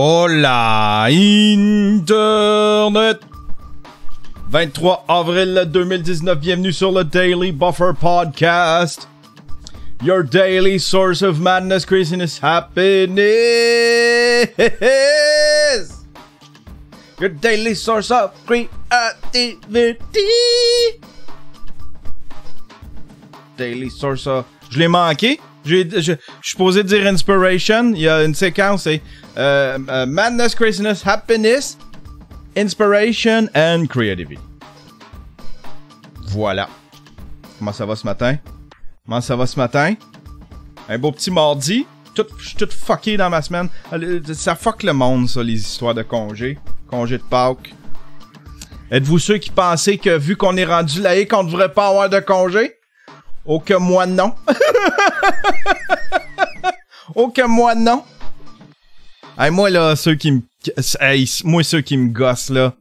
Hola Internet! 23 avril 2019, bienvenue sur le Daily Buffer Podcast. Your daily source of madness, craziness, happiness. Your daily source of creativity. Daily source of... Je l'ai manqué. Je suis supposé dire inspiration. Il y a une séquence, c'est madness, craziness, happiness, inspiration and creativity. Voilà. Comment ça va ce matin? Comment ça va ce matin? Un beau petit mardi. Je suis tout fucké dans ma semaine. Ça fuck le monde, ça, les histoires de congés. Congé de Pâques. Êtes-vous ceux qui pensaient que vu qu'on est rendu laïque, on devrait pas avoir de congé? Oh que moi non. Oh que moi non. Hey, moi là, ceux qui me... Hey, moi ceux qui me gossent là.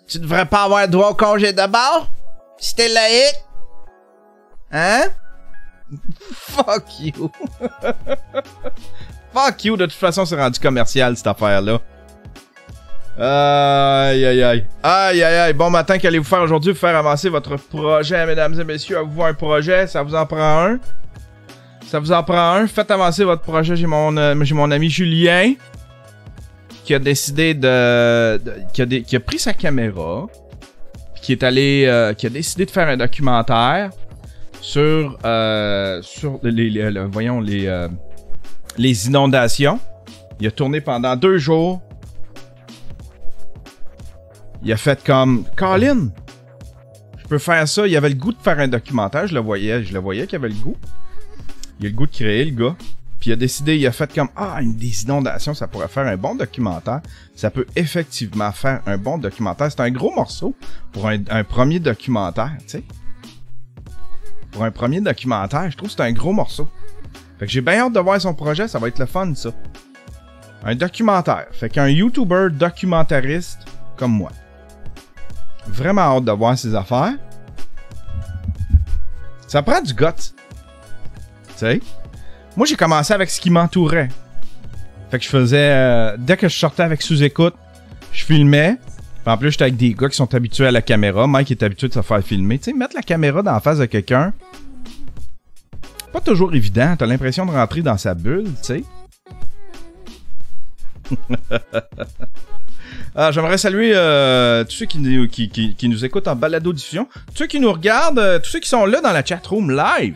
Tu devrais pas avoir droit au congé d'abord? Si t'es laïque? Hein? Fuck you. Fuck you, de toute façon c'est rendu commercial cette affaire-là. Aïe aïe aïe. Aïe aïe aïe. Bon matin, qu'allez-vous faire aujourd'hui pour faire avancer votre projet, mesdames et messieurs? Avez-vous un projet? Ça vous en prend un? Ça vous en prend un? Faites avancer votre projet. J'ai mon ami Julien qui a décidé qui a pris sa caméra puis qui est allé qui a décidé de faire un documentaire sur les inondations. Il a tourné pendant 2 jours. Il a fait comme Colin, je peux faire ça. Il avait le goût de faire un documentaire. Je le voyais qu'il avait le goût. Il a le goût de créer, le gars. Puis il a décidé, il a fait comme des inondations, ça pourrait faire un bon documentaire. Ça peut effectivement faire un bon documentaire. C'est un gros morceau pour un premier documentaire, tu sais. Pour un premier documentaire, je trouve que c'est un gros morceau. Fait que j'ai bien hâte de voir son projet, ça va être le fun, ça. Un documentaire. Fait qu'un YouTuber documentariste comme moi. Vraiment hâte de voir ses affaires. Ça prend du guts. Tu sais? Moi, j'ai commencé avec ce qui m'entourait. Fait que je faisais... dès que je sortais avec sous-écoute, je filmais. Puis en plus, j'étais avec des gars qui sont habitués à la caméra. Mike est habitué de se faire filmer. Tu sais, mettre la caméra dans la face de quelqu'un, pas toujours évident. T'as l'impression de rentrer dans sa bulle, tu sais. J'aimerais saluer tous ceux qui nous écoutent en balado-diffusion, tous ceux qui nous regardent, tous ceux qui sont là dans la chatroom live.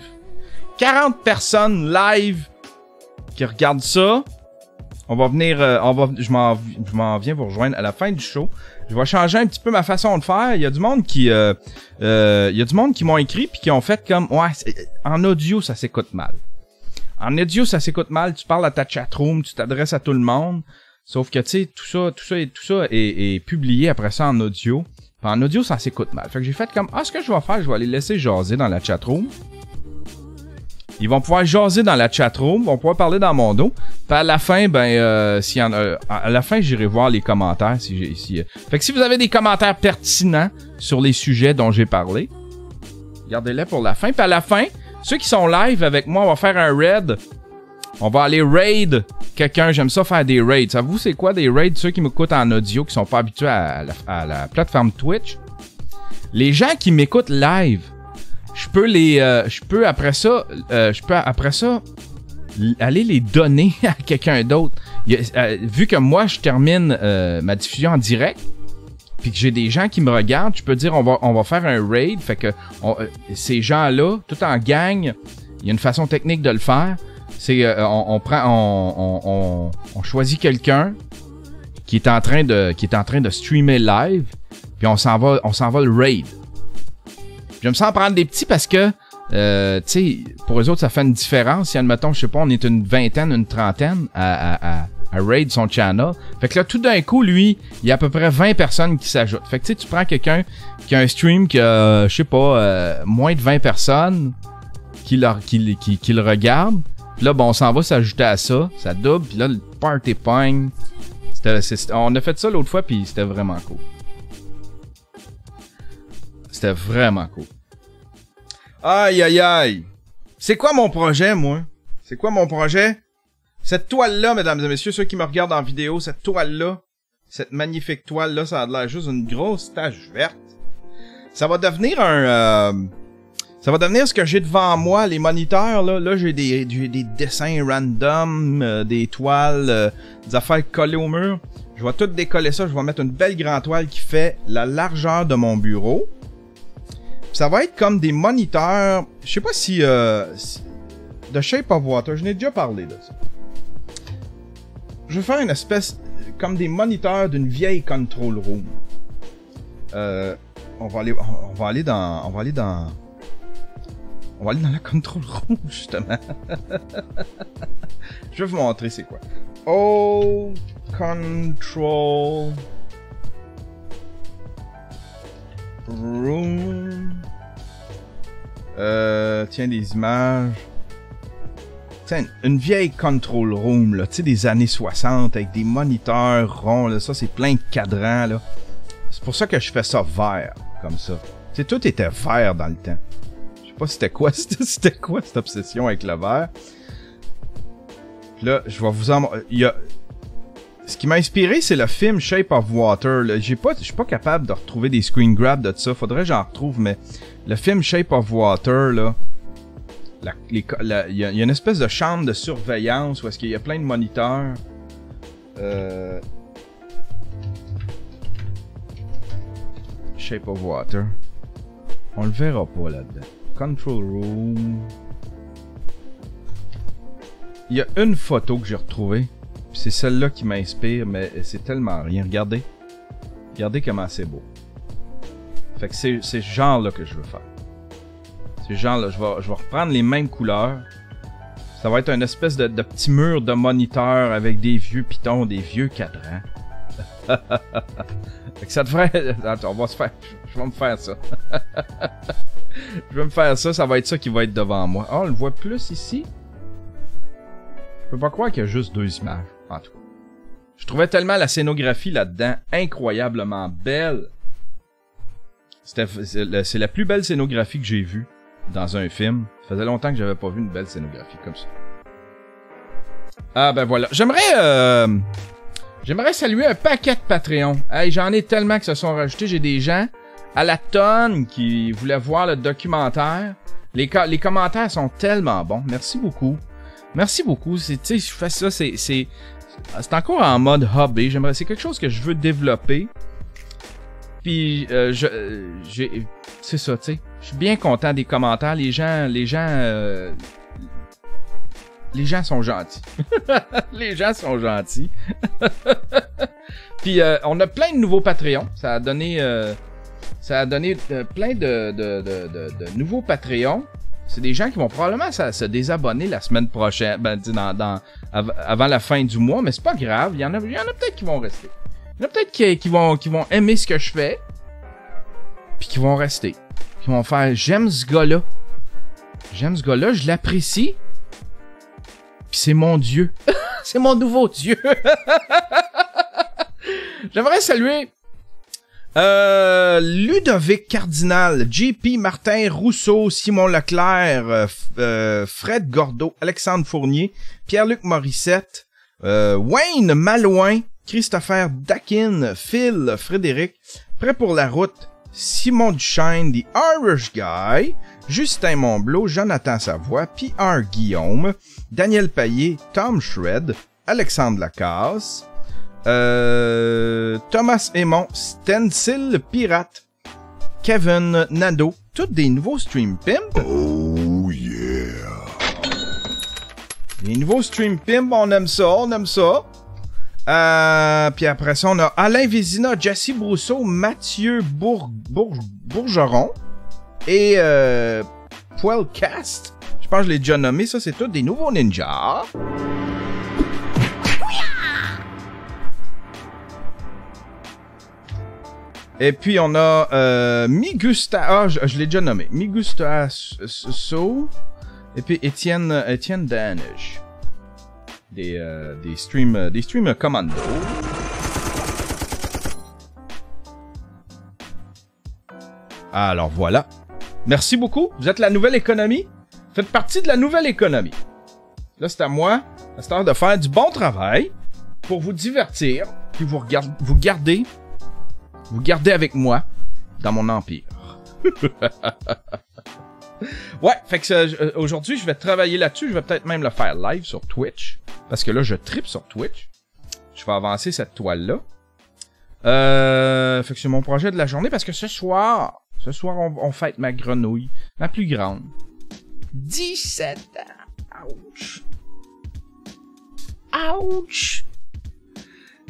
40 personnes live qui regardent ça. On va venir, je m'en viens vous rejoindre à la fin du show. Je vais changer un petit peu ma façon de faire. Il y a du monde qui m'ont écrit puis qui ont fait comme en audio ça s'écoute mal. En audio ça s'écoute mal. Tu parles à ta chatroom, tu t'adresses à tout le monde. Sauf que, tu sais, tout ça est publié après ça en audio. Puis en audio, ça s'écoute mal. Fait que j'ai fait comme, ce que je vais faire, je vais aller laisser jaser dans la chatroom. Ils vont pouvoir jaser dans la chatroom, vont pouvoir parler dans mon dos. Puis à la fin, s'il y en a, à la fin, j'irai voir les commentaires. Fait que si vous avez des commentaires pertinents sur les sujets dont j'ai parlé, gardez-les pour la fin. Puis à la fin, ceux qui sont live avec moi, on va faire un raid. On va aller raid quelqu'un. J'aime ça faire des raids. Savez-vous c'est quoi des raids? Ceux qui m'écoutent en audio, qui sont pas habitués à la plateforme Twitch. Les gens qui m'écoutent live, je peux après ça aller les donner à quelqu'un d'autre. Vu que moi je termine ma diffusion en direct, puis que j'ai des gens qui me regardent, je peux dire on va faire un raid. Fait que ces gens-là, tout en gang, il y a une façon technique de le faire. C'est on choisit quelqu'un qui est en train de streamer live, puis on s'en va le raid. J'aime ça en prendre des petits parce que tu sais, pour eux autres ça fait une différence. Si admettons, je sais pas, on est une vingtaine, une trentaine à raid son channel. Fait que là tout d'un coup, lui, il y a à peu près 20 personnes qui s'ajoutent. Fait que tu sais, tu prends quelqu'un qui a un stream qui a je sais pas moins de 20 personnes qui le regardent. Puis là, on s'en va s'ajouter à ça. Ça double. Puis là, le party pogne. On a fait ça l'autre fois, puis c'était vraiment cool. C'était vraiment cool. Aïe, aïe, aïe. C'est quoi mon projet, moi? C'est quoi mon projet? Cette toile-là, mesdames et messieurs, ceux qui me regardent en vidéo, cette toile-là, cette magnifique toile-là, ça a l'air juste une grosse tache verte. Ça va devenir ça va devenir ce que j'ai devant moi, les moniteurs, là. Là, j'ai des dessins random, des toiles, des affaires collées au mur. Je vais tout décoller ça, je vais mettre une belle grande toile qui fait la largeur de mon bureau. Ça va être comme des moniteurs, je sais pas si The Shape of Water, je n'ai déjà parlé de ça. Je vais faire une espèce, comme des moniteurs d'une vieille control room. On va aller dans la control room, justement. Je vais vous montrer c'est quoi. Old control room. Tiens, des images. Tiens, une vieille control room, là, tu sais, des années 60, avec des moniteurs ronds, là, ça, c'est plein de cadrans, là. C'est pour ça que je fais ça vert, comme ça. Tu sais, tout était vert dans le temps. Je sais pas c'était quoi cette obsession avec le vert. Puis là, je vais vous en... Ce qui m'a inspiré, c'est le film Shape of Water. Je suis pas capable de retrouver des screen grabs de ça. Faudrait que j'en retrouve, mais le film Shape of Water, là, il y a une espèce de chambre de surveillance où est-ce qu'il y a plein de moniteurs. Shape of Water. On le verra pas là-dedans. Control Room. Il y a une photo que j'ai retrouvée. C'est celle-là qui m'inspire, mais c'est tellement rien. Regardez. Regardez comment c'est beau. Fait que c'est ce genre-là que je veux faire. C'est genre-là. Je vais reprendre les mêmes couleurs. Ça va être une espèce de petit mur de moniteur avec des vieux pitons, des vieux cadrans. Fait que ça devrait... Attends, on va se faire... Je vais me faire ça. Je vais me faire ça, ça va être ça qui va être devant moi. Oh, on le voit plus ici. Je peux pas croire qu'il y a juste 2 images, en tout cas. Je trouvais tellement la scénographie là-dedans incroyablement belle. C'est la plus belle scénographie que j'ai vue dans un film. Ça faisait longtemps que j'avais pas vu une belle scénographie comme ça. Ah ben voilà. J'aimerais saluer un paquet de Patreon. Hey, j'en ai tellement qui se sont rajoutés. J'ai des gens à la tonne qui voulaient voir le documentaire. Les commentaires sont tellement bons. Merci beaucoup. Merci beaucoup. Tu sais, je fais ça, c'est encore en mode hobby. C'est quelque chose que je veux développer. Puis, c'est ça, tu sais. Je suis bien content des commentaires. Les gens sont gentils. Les gens sont gentils. Puis, on a plein de nouveaux Patreons. Ça a donné plein de nouveaux Patreons. C'est des gens qui vont probablement se désabonner la semaine prochaine, avant la fin du mois, mais c'est pas grave. Il y en a peut-être qui vont rester. Il y en a peut-être qui vont aimer ce que je fais, puis qui vont rester. Qui vont faire « J'aime ce gars-là. J'aime ce gars-là, je l'apprécie. Puis c'est mon Dieu. C'est mon nouveau Dieu. » J'aimerais saluer Ludovic Cardinal, JP Martin Rousseau, Simon Leclerc, Fred Gordeau, Alexandre Fournier, Pierre-Luc Morissette, Wayne Malouin, Christopher Dakin, Phil Frédéric, Prêt pour la route, Simon Duchesne, The Irish Guy, Justin Monblot, Jonathan Savoie, P.R. Guillaume, Daniel Payet, Tom Shred, Alexandre Lacasse, Thomas Aymon, Stencil Pirate, Kevin Nadeau, tous des nouveaux Stream Pimp. Oh yeah! Les nouveaux Stream Pimp, on aime ça. Puis après ça, on a Alain Vézina, Jesse Brousseau, Mathieu Bourgeron et Poilcast. Je pense que je l'ai déjà nommé, ça c'est tous des nouveaux ninjas. Et puis on a Migusta, je l'ai déjà nommé, Migusta So, et puis Étienne Danish. Des streams commando. Alors voilà. Merci beaucoup. Vous êtes la nouvelle économie. Faites partie de la nouvelle économie. Là, c'est à moi C'est l'heure de faire du bon travail pour vous divertir, puis vous garder avec moi dans mon empire. Ouais, fait que aujourd'hui, je vais travailler là-dessus. Je vais peut-être même le faire live sur Twitch. Parce que là, je trippe sur Twitch. Je vais avancer cette toile-là. Fait que c'est mon projet de la journée. Parce que ce soir, on fête ma grenouille. Ma plus grande. 17 ans. Ouch. Ouch.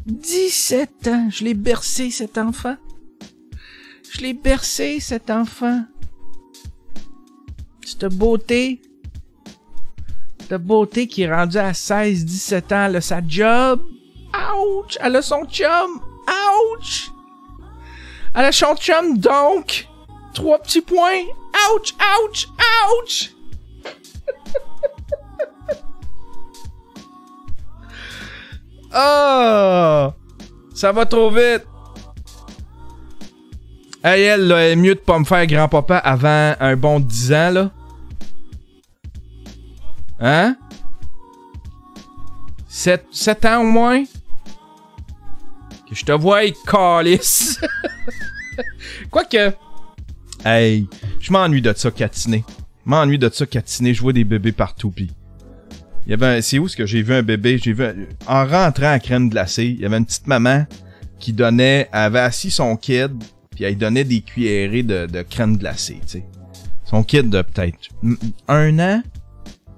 17 ans. Je l'ai bercé, cet enfant. Cette beauté qui est rendue à 16-17 ans, elle a sa job. Ouch! Elle a son chum. Ouch! Elle a son chum, donc 3 petits points. Ouch! Ouch! Ouch! Oh! Ça va trop vite. Hey, elle, là, est mieux de pas me faire grand-papa avant un bon 10 ans, là. Hein? 7 ans au moins? Que je te voie, calice. Quoique. Hey, je m'ennuie de ça, catiner. Je vois des bébés partout, pis... Il y avait c'est où ce que j'ai vu un bébé? En rentrant à crème glacée, il y avait une petite maman qui elle avait assis son kid, puis elle donnait des cuillerées de crème glacée, tu sais. Son kid de peut-être 1 an,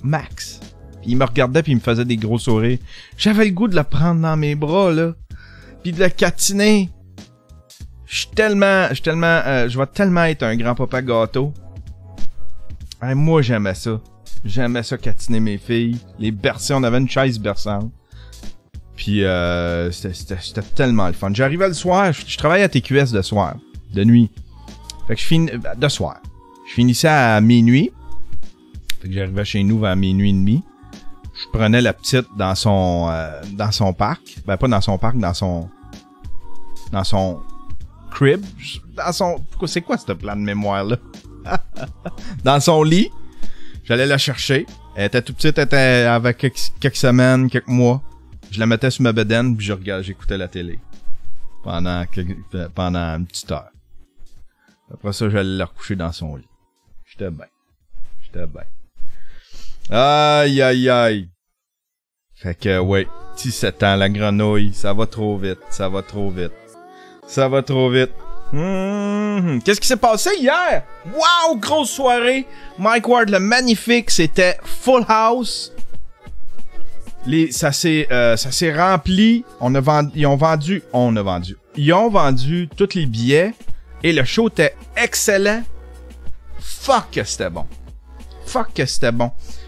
max. Puis il me regardait puis il me faisait des gros sourires. J'avais le goût de la prendre dans mes bras, là. Puis de la catiner. Je vais tellement être un grand-papa gâteau. Hey, moi, j'aimais ça. J'aimais ça catiner mes filles. Les bercer, on avait une chaise berçante. Puis c'était tellement le fun. J'arrivais le soir, je travaillais à TQS de soir. De nuit. Fait que de soir. Je finissais à minuit. Fait que j'arrivais chez nous vers minuit et demi. Je prenais la petite dans son parc. Ben pas dans son parc, dans son crib. C'est quoi ce plan de mémoire-là? Dans son lit. J'allais la chercher. Elle était toute petite, elle était avec quelques semaines, quelques mois. Je la mettais sur ma bedaine, puis j'écoutais la télé. Pendant une petite heure. Après ça, j'allais la recoucher dans son lit. J'étais bien. Aïe, aïe, aïe. Fait que, ouais, 17 ans, la grenouille, ça va trop vite. Qu'est-ce qui s'est passé hier? Wow, grosse soirée. Mike Ward, le magnifique, c'était full house. Ça s'est rempli. Ils ont vendu tous les billets. Et le show était excellent. Fuck que c'était bon.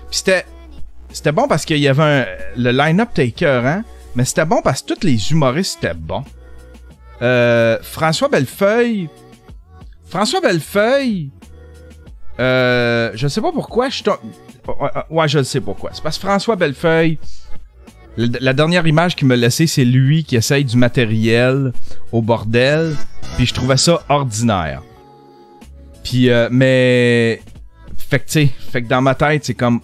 Puis c'était bon parce qu'il y avait le line-up était écœurant. Mais c'était bon parce que tous les humoristes étaient bons. François Bellefeuille, je sais pas pourquoi ouais, je le sais pourquoi. C'est parce que François Bellefeuille, la dernière image qu'il m'a laissée, c'est lui qui essaye du matériel au bordel, puis je trouvais ça ordinaire. Puis mais fait que dans ma tête, c'est comme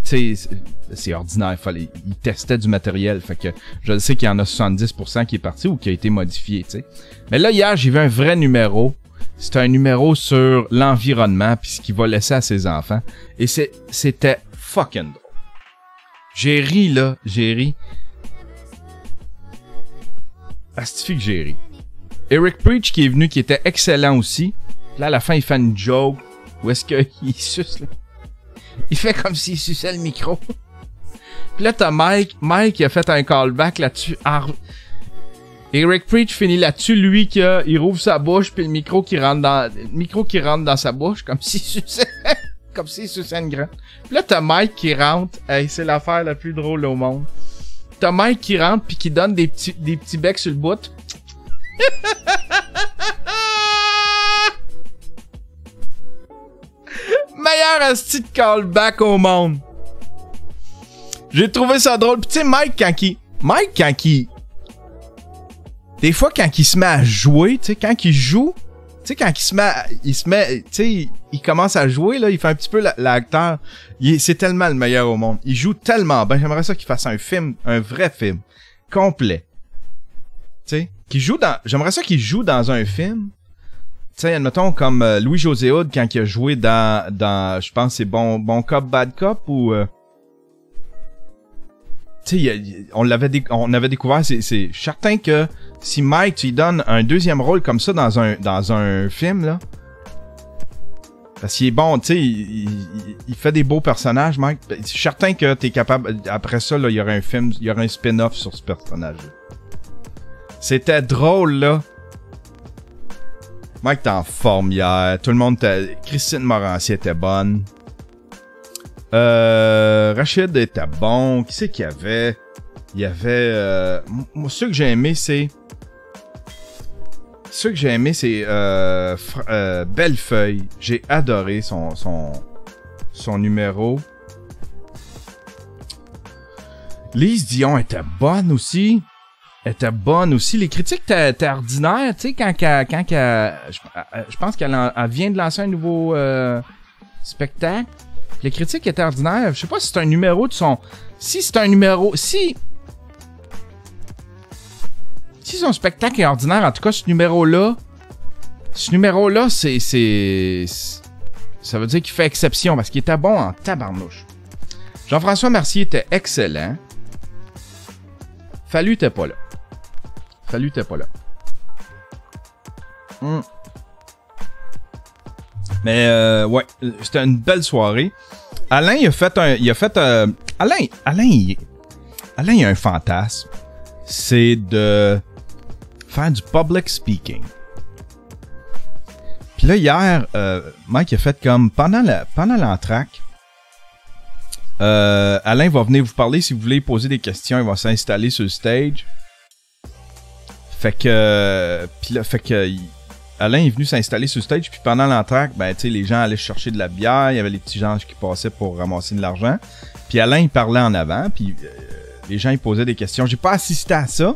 tu sais, c'est ordinaire, il testait du matériel, fait que je sais qu'il y en a 70% qui est parti ou qui a été modifié, tu sais. Mais là, hier, j'ai vu un vrai numéro. C'était un numéro sur l'environnement puis ce qu'il va laisser à ses enfants. Et c'était fucking drôle. J'ai ri. Astifi que j'ai ri. Eric Preach qui est venu, qui était excellent aussi. Là, à la fin, il fait une joke. Où est-ce qu'il suce, là? Il fait comme s'il suçait le micro. Puis là, t'as Mike qui a fait un callback là-dessus. Eric Preach finit là-dessus, lui il rouvre sa bouche, puis le micro qui rentre dans sa bouche, comme s'il suçait, une graine. Puis là, t'as Mike qui rentre. Hey, c'est l'affaire la plus drôle au monde. T'as Mike qui rentre, puis qui donne des petits becs sur le bout. Meilleur asti de callback au monde. J'ai trouvé ça drôle. Pis tu sais, Mike, quand il... Des fois, quand il se met à jouer, tu sais, quand il joue, sais, quand tu sais, il commence à jouer, là, il fait un petit peu l'acteur. C'est tellement le meilleur au monde. Il joue tellement bien. J'aimerais ça qu'il fasse un film, un vrai film, complet. Tu sais, j'aimerais ça qu'il joue dans un film. Tu sais, admettons, comme Louis-José Hood, quand il a joué dans je pense, c'est Bon Cop, Bad Cop, ou... tu sais, on avait découvert, c'est certain que si Mike, tu lui donnes un deuxième rôle comme ça dans un film, là, parce qu'il est bon, tu sais, il fait des beaux personnages, Mike. C'est certain que t'es capable, après ça, là, il y aurait un film, il y aurait un spin-off sur ce personnage-là. C'était drôle, là. Mike t'es en forme hier. Tout le monde Christine Morancier était bonne. Rachid était bon. Qui c'est qu'il y avait? Il y avait... moi, ceux que j'ai aimé, c'est... Bellefeuille. J'ai adoré son numéro. Lise Dion était bonne aussi. Les critiques étaient ordinaires, tu sais, quand je pense qu'elle vient de lancer un nouveau spectacle. Les critiques étaient ordinaires. Je sais pas si c'est un numéro de son... Si c'est un numéro... Si son spectacle est ordinaire, en tout cas, ce numéro-là, c'est... Ça veut dire qu'il fait exception, parce qu'il était bon en tabarnouche. Jean-François Mercier était excellent. Fallu t'es pas là. Mais ouais, c'était une belle soirée. Alain, il a fait Alain, il a un fantasme. C'est de faire du public speaking. Puis là, hier, Mike a fait comme pendant l'entracte, Alain va venir vous parler si vous voulez poser des questions. Il va s'installer sur le stage. Fait que Alain est venu s'installer sur le stage, puis pendant l'entracte, ben tu sais, les gens allaient chercher de la bière, il y avait les petits gens qui passaient pour ramasser de l'argent. Puis Alain il parlait en avant, puis les gens ils posaient des questions. J'ai pas assisté à ça,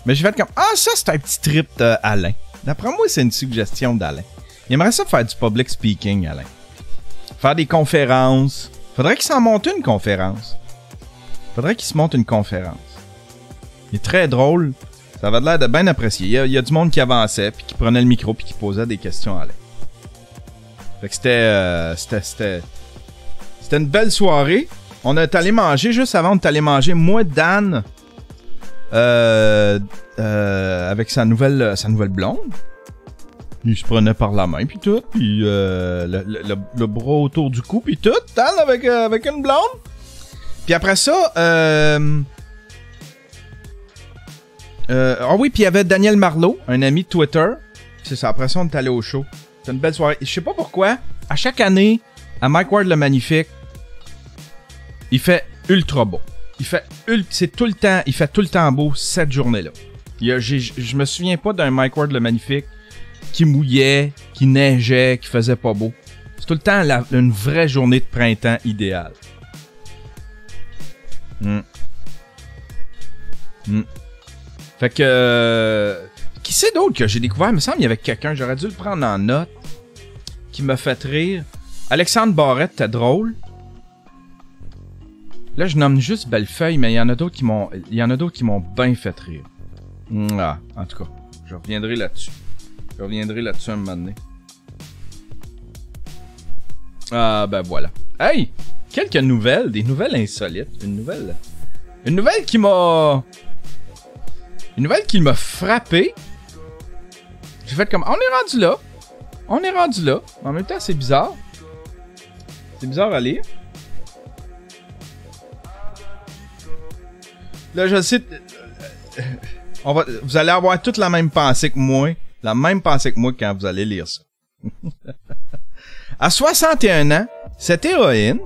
mais j'ai fait comme ça c'est un petit trip d'Alain. D'après moi, c'est une suggestion d'Alain. Il aimerait ça faire du public speaking, Alain. Faire des conférences. Faudrait qu'il s'en monte une conférence. Faudrait qu'il se monte une conférence. Il est très drôle. Ça avait l'air de bien apprécier. Il y a du monde qui avançait, puis qui prenait le micro, puis qui posait des questions à Alain. Fait que c'était une belle soirée. On est allé manger, juste avant, on est allé manger, moi, Dan, avec sa nouvelle blonde. Il se prenait par la main, puis tout, puis le bras autour du cou, puis tout, Dan, avec une blonde. Puis après ça, oui, puis il y avait Daniel Marleau, un ami de Twitter. C'est ça, après ça, on est allé au show. C'était une belle soirée. Je sais pas pourquoi, à chaque année, à Mike Ward le Magnifique, il fait ultra beau. Il fait tout le temps beau cette journée-là. Je me souviens pas d'un Mike Ward le Magnifique qui mouillait, qui neigeait, qui faisait pas beau. C'est tout le temps une vraie journée de printemps idéale. Fait que... qui c'est d'autre que j'ai découvert? Il me semble qu'il y avait quelqu'un, j'aurais dû le prendre en note, qui m'a fait rire. Alexandre Barrette, t'es drôle. Là, je nomme juste Bellefeuille, mais il y en a d'autres qui m'ont bien fait rire. En tout cas, je reviendrai là-dessus. un moment donné. Ben voilà. Hey! Quelques nouvelles, des nouvelles insolites. Une nouvelle qui m'a frappé. J'ai fait comme, on est rendu là. En même temps, c'est bizarre. C'est bizarre à lire. Là, je sais... vous allez avoir toute la même pensée que moi. La même pensée que moi quand vous allez lire ça. À 61 ans, cette héroïne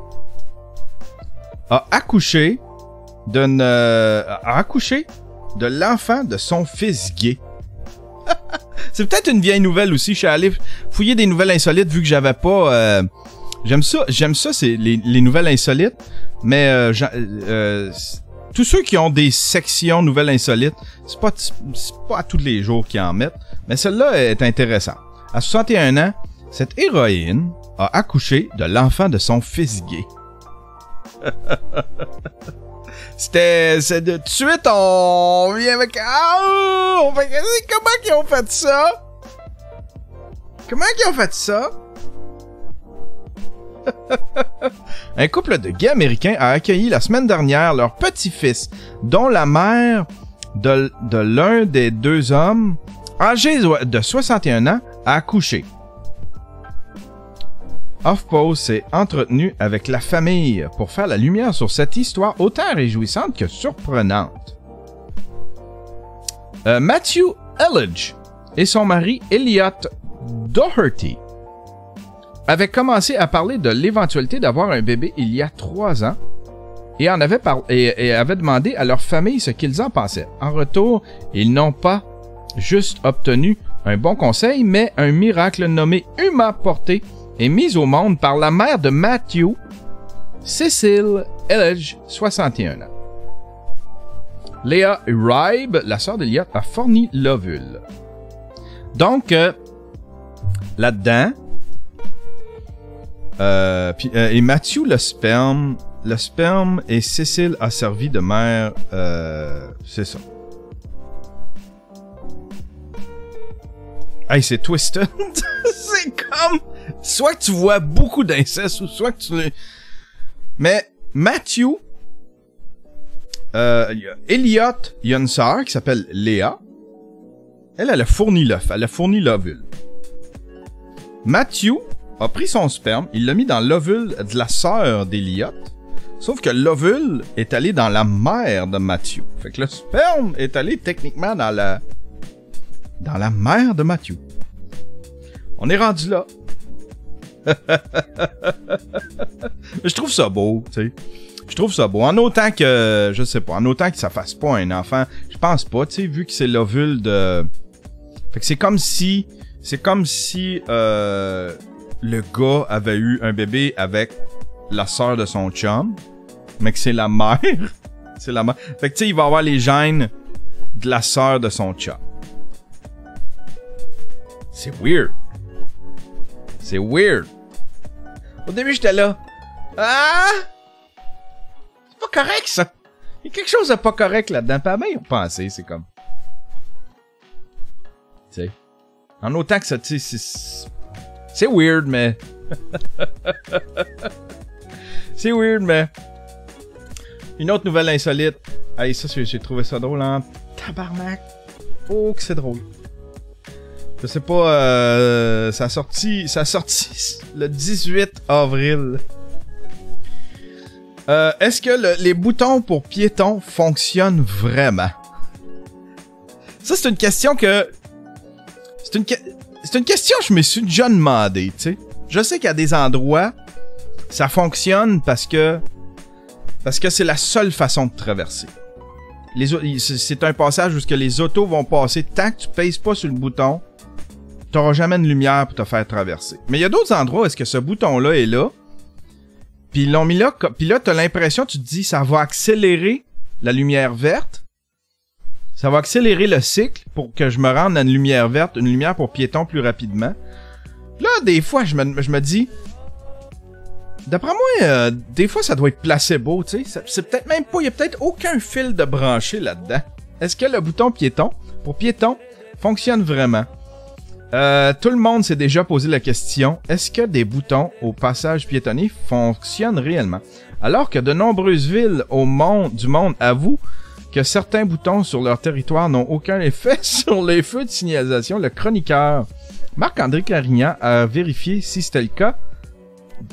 a accouché de l'enfant de son fils gay. C'est peut-être une vieille nouvelle aussi. Je suis allé fouiller des nouvelles insolites vu que j'avais pas... J'aime ça, c'est les nouvelles insolites. Mais tous ceux qui ont des sections nouvelles insolites, c'est pas à tous les jours qu'ils en mettent. Mais celle-là est intéressante. À 61 ans, cette héroïne a accouché de l'enfant de son fils gay. C'est de suite, on vient avec... Ah! On fait... Comment qu'ils ont fait ça? Comment qu'ils ont fait ça? Un couple de gays américains a accueilli la semaine dernière leur petit-fils, dont la mère de l'un des deux hommes, âgé de 61 ans, a accouché. HuffPost s'est entretenu avec la famille pour faire la lumière sur cette histoire autant réjouissante que surprenante. Matthew Elledge et son mari Elliot Doherty avaient commencé à parler de l'éventualité d'avoir un bébé il y a 3 ans et avaient demandé à leur famille ce qu'ils en pensaient. En retour, ils n'ont pas juste obtenu un bon conseil, mais un miracle nommé Uma porté et mise au monde par la mère de Matthew, Cecile Elledge, 61 ans. Leah Ribe, la sœur d'Elliot, a fourni l'ovule. Donc, là-dedans, et Matthew, le sperme, et Cecile a servi de mère, c'est ça. Hey, c'est twisted. C'est comme... Soit que tu vois beaucoup d'inceste, ou soit que tu... Mais Matthew... Elliot, il y a une sœur qui s'appelle Léa. Elle a fourni l'œuf. Elle a fourni l'ovule. Matthew a pris son sperme, il l'a mis dans l'ovule de la sœur d'Elliot. Sauf que l'ovule est allé dans la mère de Matthew. Fait que le sperme est allé techniquement dans la mère de Matthew. On est rendu là. Je trouve ça beau, tu sais. Je trouve ça beau. En autant que, je sais pas, en autant que ça fasse pas un enfant, je pense pas, tu sais, vu que c'est l'ovule de... Fait que c'est comme si le gars avait eu un bébé avec la sœur de son chum, mais que c'est la mère. C'est la mère. Fait que tu sais, il va avoir les gènes de la sœur de son chum. C'est weird. C'est weird. Au début, j'étais là. Ah! C'est pas correct, ça. Il y a quelque chose de pas correct là-dedans. Pas bien pensé, c'est comme... Tu sais. En autant que ça, tu sais, c'est weird, mais... C'est weird, mais... Une autre nouvelle insolite. Hey, ça, j'ai trouvé ça drôle, hein. Tabarnak. Oh, que c'est drôle. Je sais pas, ça a sorti le 18 avril. Est-ce que les boutons pour piétons fonctionnent vraiment? Ça, c'est une question que... C'est une question que je me suis déjà demandé, tu sais. Je sais qu'à des endroits, ça fonctionne parce que c'est la seule façon de traverser. C'est un passage où les autos vont passer tant que tu pèses pas sur le bouton. T'auras jamais de lumière pour te faire traverser. Mais il y a d'autres endroits où est-ce que ce bouton-là est là. Puis ils l'ont mis là. Puis là, t'as l'impression, tu te dis, ça va accélérer la lumière verte. Ça va accélérer le cycle pour que je me rende à une lumière verte, une lumière pour piétons plus rapidement. Là, des fois, je me dis... D'après moi, des fois, ça doit être placebo, tu sais. C'est peut-être même pas... Il y a peut-être aucun fil de branché là-dedans. Est-ce que le bouton piéton, pour piéton, fonctionne vraiment? Tout le monde s'est déjà posé la question, est-ce que des boutons au passage piétonnier fonctionnent réellement? Alors que de nombreuses villes du monde avouent que certains boutons sur leur territoire n'ont aucun effet sur les feux de signalisation, le chroniqueur Marc-André Carignan a vérifié si c'était le cas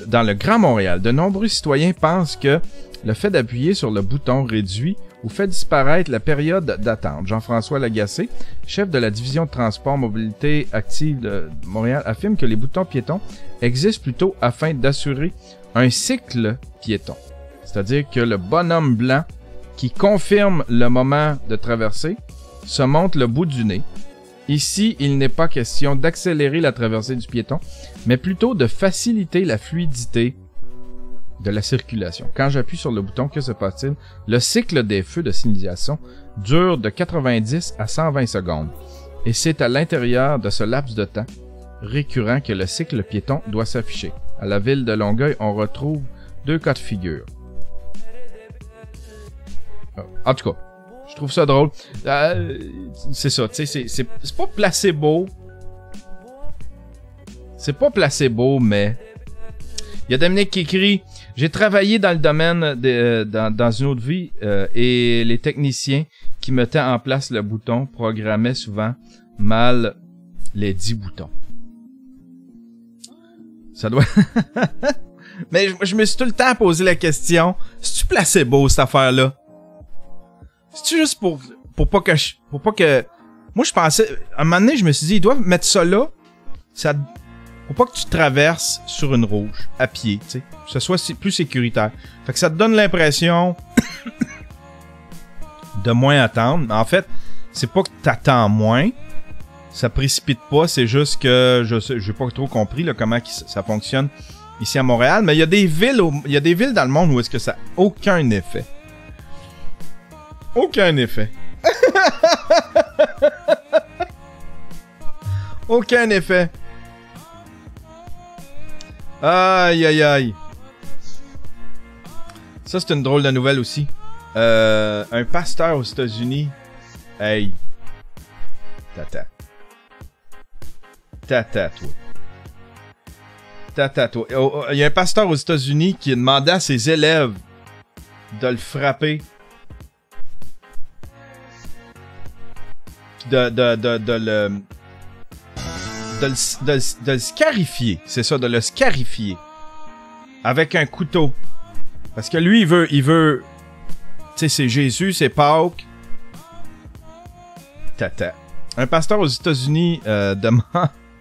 dans le Grand Montréal. De nombreux citoyens pensent que le fait d'appuyer sur le bouton réduit ou fait disparaître la période d'attente. Jean-François Lagacé, chef de la division de transport mobilité active de Montréal, affirme que les boutons piétons existent plutôt afin d'assurer un cycle piéton. C'est-à-dire que le bonhomme blanc qui confirme le moment de traversée se montre le bout du nez. Ici, il n'est pas question d'accélérer la traversée du piéton, mais plutôt de faciliter la fluidité de la circulation. Quand j'appuie sur le bouton, que se passe-t-il? Le cycle des feux de signalisation dure de 90 à 120 secondes. Et c'est à l'intérieur de ce laps de temps récurrent que le cycle piéton doit s'afficher. À la ville de Longueuil, on retrouve 2 cas de figure. En tout cas, je trouve ça drôle. C'est ça, tu sais, c'est pas placebo. C'est pas placebo, mais... Il y a Dominique qui écrit « J'ai travaillé dans le domaine dans une autre vie et les techniciens qui mettaient en place le bouton programmaient souvent mal les 10 boutons. » Ça doit... Mais je me suis tout le temps posé la question, c'est-tu placebo cette affaire-là? C'est-tu juste pour pas que... Moi je pensais... À un moment donné, je me suis dit, ils doivent mettre ça là, pour pas que tu traverses sur une rouge, à pied, tu sais. Que ce soit plus sécuritaire. Fait que ça te donne l'impression de moins attendre. En fait, c'est pas que t'attends moins. Ça précipite pas, c'est juste que j'ai pas trop compris là, comment ça fonctionne ici à Montréal. Mais il y a des villes dans le monde où est-ce que ça a aucun effet. Aucun effet. Aucun effet. Aïe, aïe, aïe. Ça, c'est une drôle de nouvelle aussi. Un pasteur aux États-Unis. Hey. Tata, toi. Il y a un pasteur aux États-Unis qui a demandé à ses élèves de le frapper. De le scarifier. C'est ça, de le scarifier. Avec un couteau. Parce que lui, il veut... Tu sais, c'est Jésus, c'est Pâques. Tata. Un pasteur aux États-Unis demande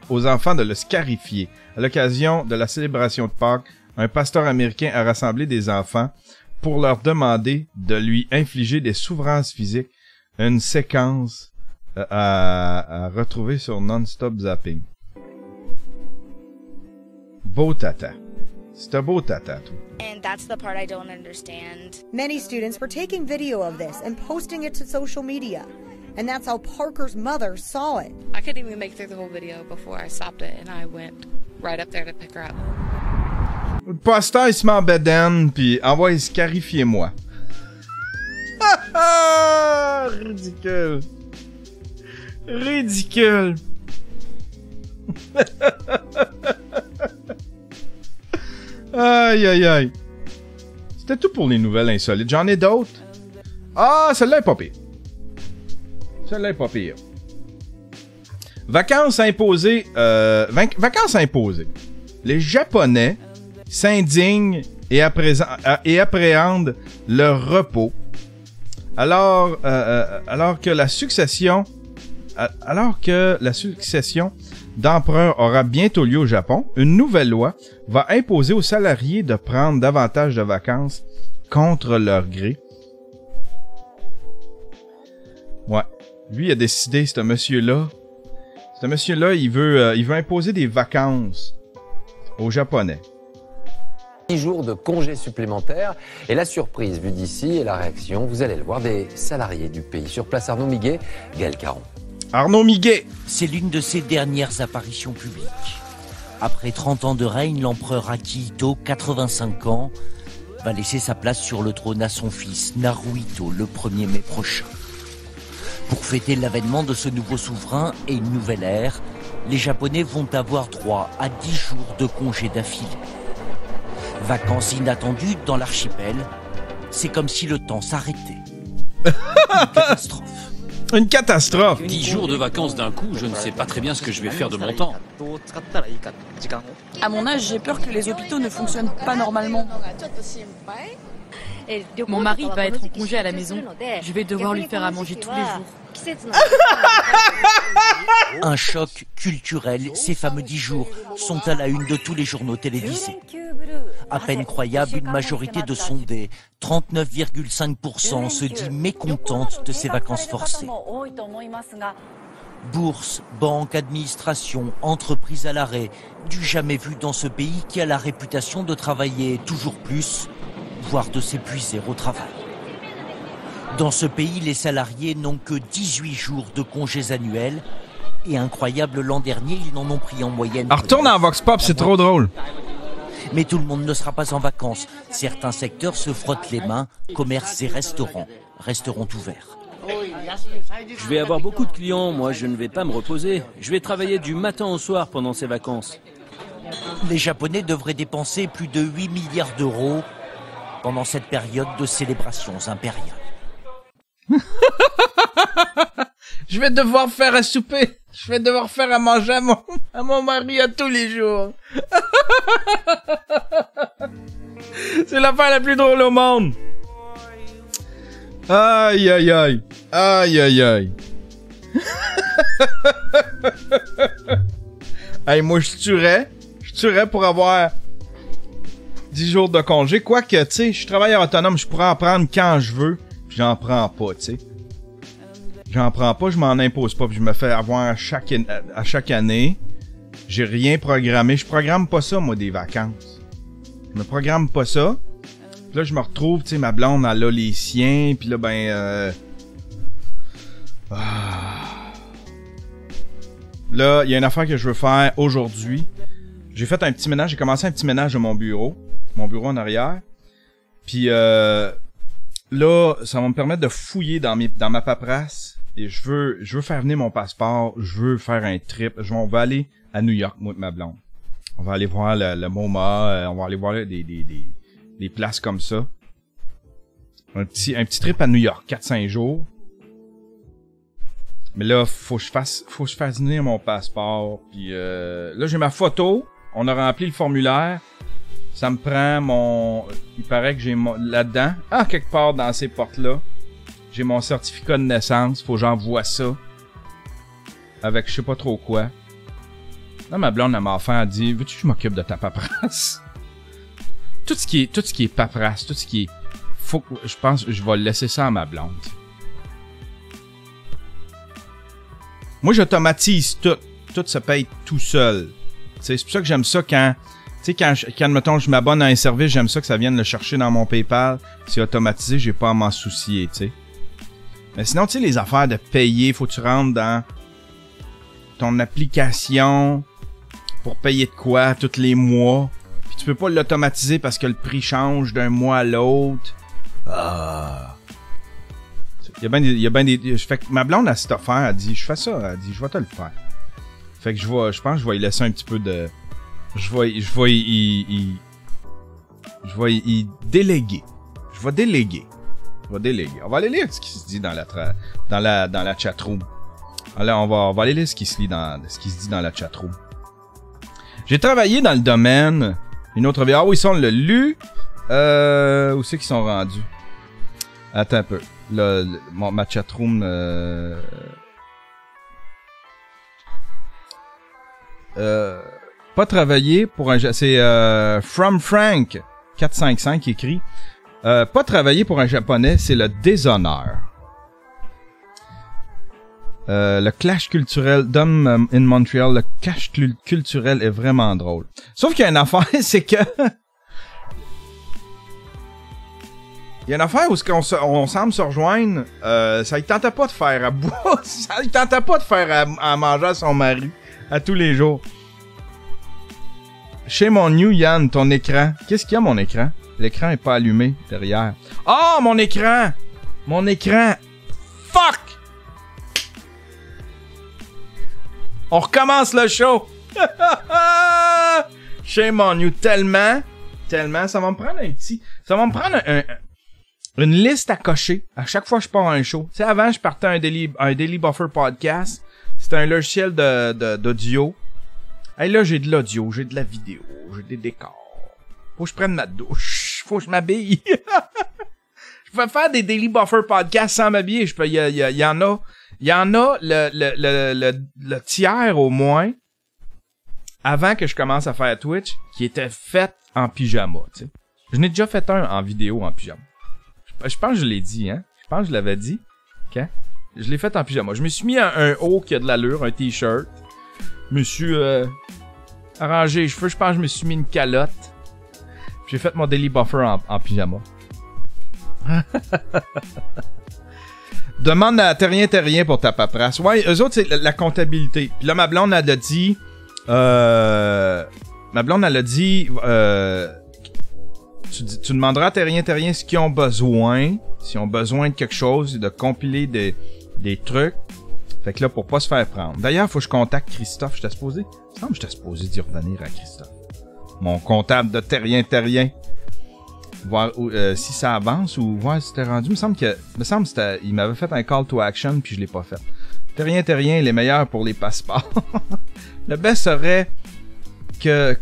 aux enfants de le scarifier. À l'occasion de la célébration de Pâques, un pasteur américain a rassemblé des enfants pour leur demander de lui infliger des souffrances physiques. Une séquence à retrouver sur Non-Stop Zapping. Beau tata. C'est un beau tata, toi. And that's the part I don't understand. Many students were taking video of this and posting it to social media. And that's how Parker's mother saw it. I couldn't even make through the whole video before I stopped it, and I went right up there to pick her up. Le pasteur, il se met en bedaine, pis envoie scarifier-moi. Ridicule. Ridicule. Aïe, aïe, aïe. C'était tout pour les nouvelles insolites. J'en ai d'autres. Ah, celle-là est pas pire. Celle-là est pas pire. Vacances imposées. Vacances imposées. Les Japonais s'indignent et appréhendent leur repos. Alors que la succession d'empereurs aura bientôt lieu au Japon, une nouvelle loi va imposer aux salariés de prendre davantage de vacances contre leur gré. Ouais. Lui, il a décidé, ce monsieur-là, il veut imposer des vacances aux Japonais. 10 jours de congés supplémentaires. Et la surprise vue d'ici et la réaction, vous allez le voir, des salariés du pays. Sur place, Arnaud Miguet, Gaël Caron. Arnaud Miguet. C'est l'une de ses dernières apparitions publiques. Après 30 ans de règne, l'empereur Akihito, 85 ans, va laisser sa place sur le trône à son fils Naruhito le 1er mai prochain. Pour fêter l'avènement de ce nouveau souverain et une nouvelle ère, les Japonais vont avoir droit à 10 jours de congés d'affilée. Vacances inattendues dans l'archipel, c'est comme si le temps s'arrêtait. Une catastrophe. Une catastrophe. 10 jours de vacances d'un coup, je ne sais pas très bien ce que je vais faire de mon temps. À mon âge, j'ai peur que les hôpitaux ne fonctionnent pas normalement. Mon mari va être en congé à la maison. Je vais devoir lui faire à manger tous les jours. Un choc culturel, ces fameux 10 jours sont à la une de tous les journaux télévisés. À peine croyable, une majorité de sondés, 39,5%, se dit mécontente de ces vacances forcées. Bourse, banque, administration, entreprises à l'arrêt, du jamais vu dans ce pays qui a la réputation de travailler toujours plus, voire de s'épuiser au travail. Dans ce pays, les salariés n'ont que 18 jours de congés annuels Et incroyable, l'an dernier, ils n'en ont pris en moyenne. Alors, retourne en Vox Pop, c'est trop drôle. Mais tout le monde ne sera pas en vacances. Certains secteurs se frottent les mains. Commerces et restaurants resteront ouverts. Je vais avoir beaucoup de clients, moi je ne vais pas me reposer. Je vais travailler du matin au soir pendant ces vacances. Les Japonais devraient dépenser plus de 8 milliards d'euros pendant cette période de célébrations impériales. Je vais devoir faire à souper. Je vais devoir faire à manger à mon mari à tous les jours. C'est l'affaire la plus drôle au monde. Aïe, aïe, aïe. Aïe, aïe, aïe. Hey, moi, je tuerais pour avoir 10 jours de congé. Quoique, tu sais, je suis travailleur autonome, je pourrais en prendre quand je veux. Puis j'en prends pas, tu sais. J'en prends pas, je m'en impose pas. Puis je me fais avoir à chaque année. J'ai rien programmé. Je programme pas ça, moi, des vacances. Je me programme pas ça. Puis là, je me retrouve, tu sais, ma blonde, elle a les siens. Puis là, ben... Là, il y a une affaire que je veux faire aujourd'hui. J'ai fait un petit ménage. J'ai commencé un petit ménage de mon bureau. Mon bureau en arrière. Puis là, ça va me permettre de fouiller dans ma paperasse. Et je veux faire venir mon passeport. Je veux faire un trip. On va aller à New York, moi et ma blonde. On va aller voir le MoMA. On va aller voir des places comme ça. Un petit trip à New York. 4-5 jours. Mais là, faut que je fasse venir mon passeport. Puis là, j'ai ma photo. On a rempli le formulaire. Ça me prend il paraît que j'ai là-dedans. Quelque part dans ces portes-là. J'ai mon certificat de naissance. Faut que j'envoie ça. Avec je sais pas trop quoi. Là, ma blonde, elle m'a offert, elle dit, veux-tu que je m'occupe de ta paperasse? Tout ce qui est paperasse, tout ce qui est... je pense que je vais laisser ça à ma blonde. Moi, j'automatise tout. Tout se paye tout seul. C'est pour ça que j'aime ça quand... Tu sais, quand mettons, je m'abonne à un service, j'aime ça que ça vienne le chercher dans mon PayPal. C'est automatisé, j'ai pas à m'en soucier, tu sais. Mais sinon, tu sais, les affaires de payer, faut que tu rentres dans ton application pour payer de quoi tous les mois. Puis tu peux pas l'automatiser parce que le prix change d'un mois à l'autre. Il y a bien des... Fait que ma blonde a cette affaire, elle dit, je fais ça, elle dit, je vais te le faire. Fait que je pense que je vais y laisser un petit peu de... Je vais y déléguer. Je vais déléguer. On va aller lire ce qui se dit dans la chatroom. Alors, on va aller lire ce qui se dit dans la chatroom. J'ai travaillé dans le domaine. Une autre vidéo. Ah oui, ça, on l'a lu. Où c'est qu'ils sont rendus? Attends un peu. Là, ma chatroom... pas travailler pour un... C'est From Frank 455 qui écrit. Pas travailler pour un japonais, c'est le déshonneur. Le clash culturel d'Homme in Montreal, le clash culturel est vraiment drôle. Sauf qu'il y a une affaire, c'est que... Il y a une affaire où on semble se rejoindre, ça ne tentait pas de faire à boire, ça ne tentait pas de faire à manger à son mari, à tous les jours. Chez mon New Yann, ton écran. Qu'est-ce qu'il y a, mon écran? L'écran est pas allumé derrière. Oh, mon écran! Mon écran! Fuck! On recommence le show! Chez mon New, tellement, ça va me prendre ça va me prendre une liste à cocher à chaque fois que je pars à un show. Tu sais, avant, je partais un Daily Buffer podcast. C'était un logiciel d'audio. Hey, là, j'ai de l'audio, j'ai de la vidéo, j'ai des décors. Faut que je prenne ma douche. Faut que je m'habille. Je peux faire des Daily Buffer podcasts sans m'habiller. Il y en a le tiers au moins, avant que je commence à faire Twitch, qui était fait en pyjama, tu sais. Je n'ai déjà fait un en vidéo en pyjama. Je pense que je l'ai dit, hein. Je pense que je l'avais dit. OK? Je l'ai fait en pyjama. Je me suis mis un haut qui a de l'allure, un t-shirt. Je me suis arrangé les cheveux. Je pense que je me suis mis une calotte. J'ai fait mon Daily Buffer en pyjama. Demande à Terrien pour ta paperasse. Ouais, eux autres, c'est la comptabilité. Puis là, ma blonde, elle a dit... Tu demanderas à Terrien ce qu'ils ont besoin. S'ils ont besoin de quelque chose, de compiler des trucs. Fait que là, pour pas se faire prendre. D'ailleurs, faut que je contacte Christophe. Il me semble que j'étais supposé d'y revenir à Christophe. Mon comptable de Terrien. Voir si ça avance ou voir si c'était rendu. Il me semble il m'avait fait un call to action puis je l'ai pas fait. Terrien, il est meilleur pour les passeports. Le best serait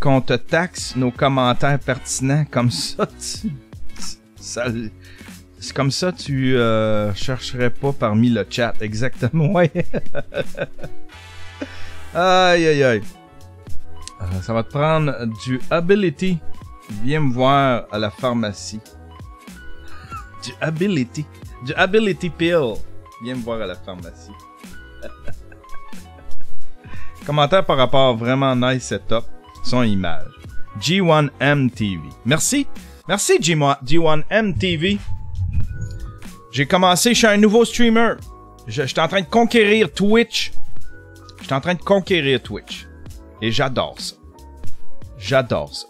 qu'on te taxe nos commentaires pertinents. Comme ça, c'est comme ça tu chercherais pas parmi le chat. Exactement, ouais. Aïe. Ça va te prendre du ability. Viens me voir à la pharmacie. Du ability pill. Viens me voir à la pharmacie. Commentaire par rapport vraiment nice setup. Son image. G1MTV. Merci G1MTV. J'ai commencé chez un nouveau streamer. J'étais en train de conquérir Twitch. Et j'adore ça. Ce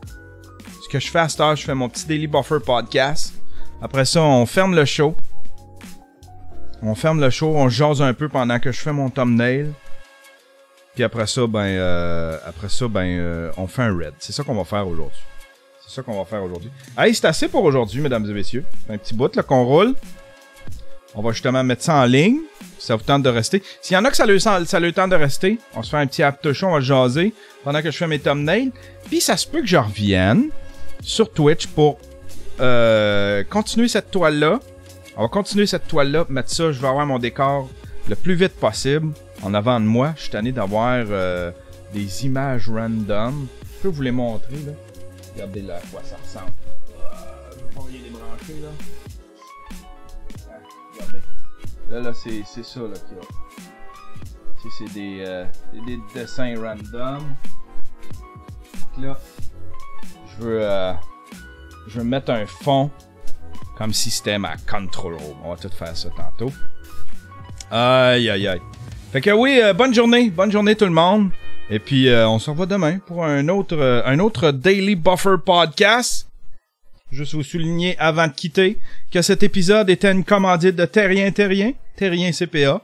que je fais à cette heure, je fais mon petit Daily Buffer podcast. Après ça, on ferme le show. On jase un peu pendant que je fais mon thumbnail. Puis après ça, on fait un raid. C'est ça qu'on va faire aujourd'hui. Hey, c'est assez pour aujourd'hui, mesdames et messieurs. Un petit bout là qu'on roule. On va justement mettre ça en ligne. Si ça vous tente de rester. S'il y en a que ça le tente de rester, on se fait un petit after show, on va jaser pendant que je fais mes thumbnails. Puis ça se peut que je revienne sur Twitch pour continuer cette toile-là. On va continuer cette toile-là, mettre ça, je vais avoir mon décor le plus vite possible en avant de moi. Je suis tanné d'avoir des images random. Je peux vous les montrer, là. Regardez là à quoi ça ressemble. Je vais pas rien débrancher, là. Regardez. Là, c'est ça, là, qu'il y a. C'est des dessins random. Donc là, je veux mettre un fond comme si c'était ma control room. On va tout faire ça tantôt. Aïe. Fait que oui, bonne journée tout le monde. Et puis on se revoit demain pour un autre Daily Buffer podcast. Juste vous souligner avant de quitter que cet épisode était une commandite de Terrien CPA.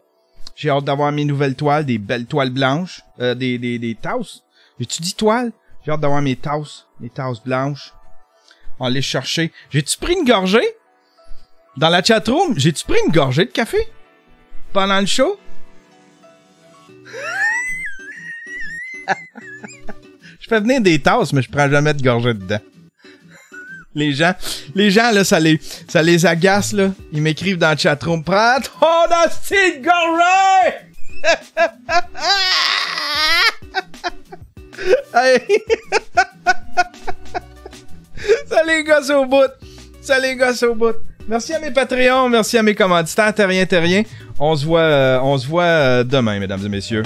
J'ai hâte d'avoir mes nouvelles toiles, des belles toiles blanches, des tasses. J'ai-tu dit toiles? J'ai hâte d'avoir mes tasses blanches. On va les chercher. J'ai-tu pris une gorgée? Dans la chatroom, j'ai-tu pris une gorgée de café? Pendant le show? Je fais venir des tasses, mais je prends jamais de gorgée dedans. Les gens là, ça les agace, là. Ils m'écrivent dans le chatroom. Prends ton hostie de gorgée! Ça les gosse au bout. Merci à mes Patreons, merci à mes commanditaires, Terrien. On se voit demain, mesdames et messieurs.